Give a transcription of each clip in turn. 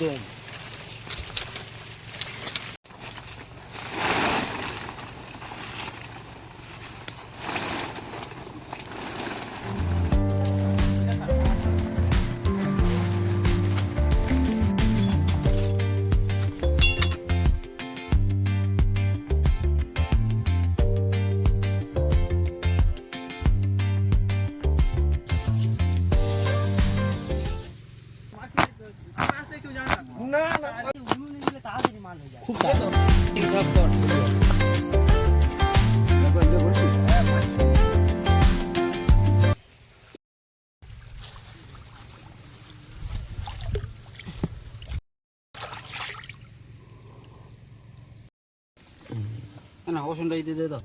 একদম। না না খুব না ওষুধটা দিতে দে দাও।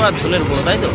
আর ঝোলের বড় তাই তো।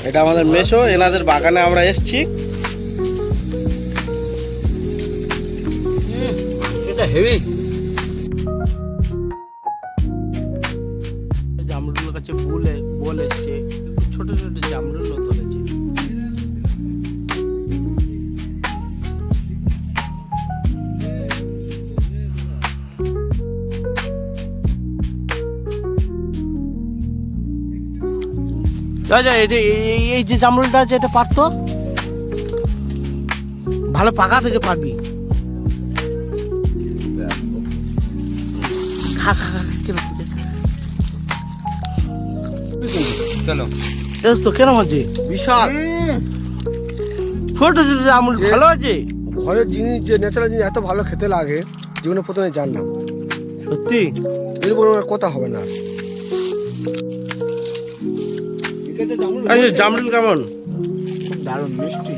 এটা আমাদের মেশো, এনাদের বাগানে আমরা এসছি। সেটা হেভি। রাজা এটা এই যে জামরুলটা আছে এটা পারতো ভালো পাকা থেকে পারবি। খা খা খা কেন চলো টেস্ট তো কেন আছে বিশাল ছোট ছোট জামরুল যে- ভালো আছে ঘরের জিনিস যে ন্যাচারাল জিনিস এত ভালো খেতে লাগে জীবনে প্রথমে জানলাম। সত্যি এর বড় কথা হবে না। আচ্ছা জামরুল কেমন খুব দারুণ মিষ্টি।